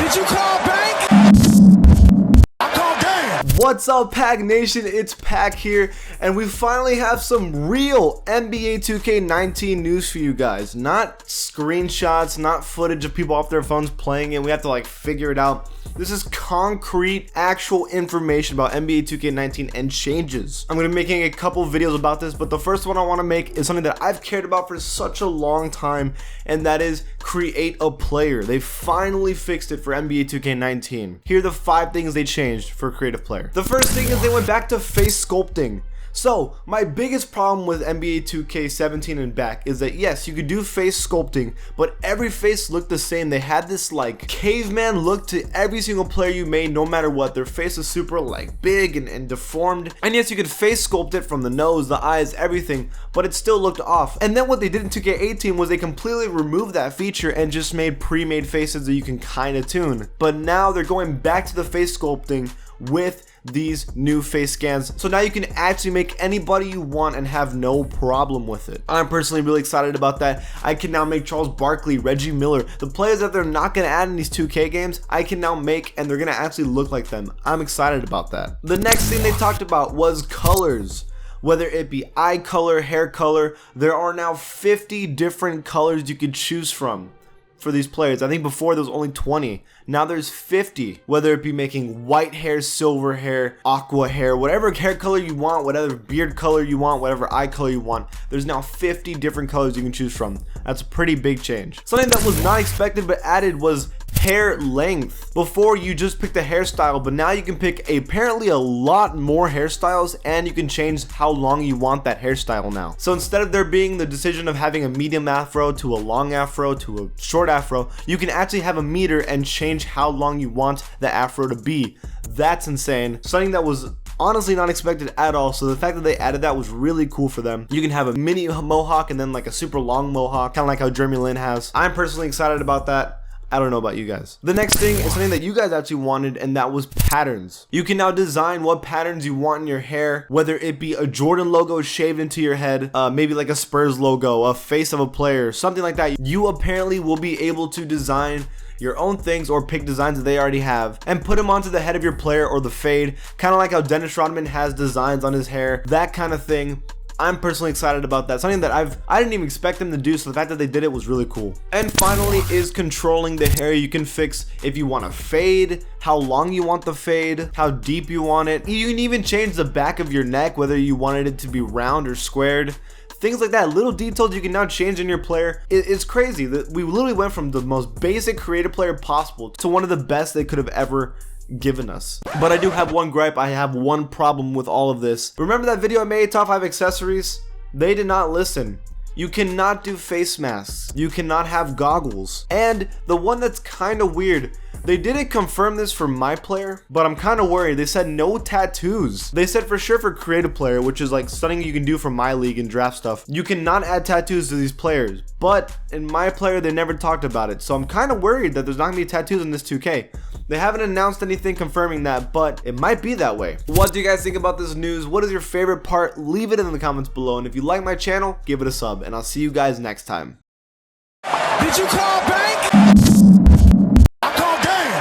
Did you call bank? I called game. What's up, Pack Nation? It's Pack here, and we finally have some real NBA 2K19 news for you guys. Not screenshots, not footage of people off their phones playing it. We have to like figure it out. This is concrete, actual information about NBA 2K19 and changes. I'm going to be making a couple videos about this, but the first one I want to make is something that I've cared about for such a long time, and that is create a player. They finally fixed it for NBA 2K19. Here are the 5 things they changed for creative player. The first thing is they went back to face sculpting. So, my biggest problem with NBA 2K17 and back is that yes, you could do face sculpting, but every face looked the same. They had this like caveman look to every single player you made, no matter what. Their face is super like big and deformed. And yes, you could face sculpt it from the nose, the eyes, everything, but it still looked off. And then what they did in 2K18 was they completely removed that feature and just made pre-made faces that you can kind of tune. But now they're going back to the face sculpting with these new face scans, so now you can actually make anybody you want and have no problem with it. I'm personally really excited about that. I can now make Charles Barkley, Reggie Miller, the players that they're not going to add in these 2K games, I can now make, and they're going to actually look like them. I'm excited about that. The next thing they talked about was colors. Whether it be eye color, hair color, there are now 50 different colors you could choose from for these players. I think before there was only 20. Now there's 50. Whether it be making white hair, silver hair, aqua hair, whatever hair color you want, whatever beard color you want, whatever eye color you want, there's now 50 different colors you can choose from. That's a pretty big change. Something that was not expected but added was hair length. Before you just picked a hairstyle, but now you can pick apparently a lot more hairstyles, and you can change how long you want that hairstyle now. So instead of there being the decision of having a medium afro to a long afro to a short afro, you can actually have a meter and change how long you want the afro to be. That's insane. Something that was honestly not expected at all, so the fact that they added that was really cool for them. You can have a mini mohawk and then like a super long mohawk, kind of like how Jeremy Lin has. I'm personally excited about that. I don't know about you guys. The next thing is something that you guys actually wanted, and that was patterns. You can now design what patterns you want in your hair, whether it be a Jordan logo shaved into your head, maybe like a Spurs logo, a face of a player, something like that. You apparently will be able to design your own things or pick designs that they already have and put them onto the head of your player or the fade, kind of like how Dennis Rodman has designs on his hair, that kind of thing. I'm personally excited about that. Something that I didn't even expect them to do, so the fact that they did it was really cool. And finally is controlling the hair. You can fix if you want a fade, how long you want the fade, how deep you want it. You can even change the back of your neck, whether you wanted it to be round or squared. Things like that, little details you can now change in your player. It's crazy that we literally went from the most basic creative player possible to one of the best they could have ever given us. But I do have one gripe. I have one problem with all of this. Remember that video I made, top 5 accessories? They did not listen. You cannot do face masks. You cannot have goggles. And the one that's kind of weird, they didn't confirm this for my player, but I'm kind of worried. They said no tattoos. They said for sure for creative player, which is like something you can do for my league and draft stuff. You cannot add tattoos to these players, but in my player, they never talked about it. So I'm kind of worried that there's not gonna be tattoos in this 2K. They haven't announced anything confirming that, but it might be that way. What do you guys think about this news? What is your favorite part? Leave it in the comments below. And if you like my channel, give it a sub, and I'll see you guys next time. Did you call bank?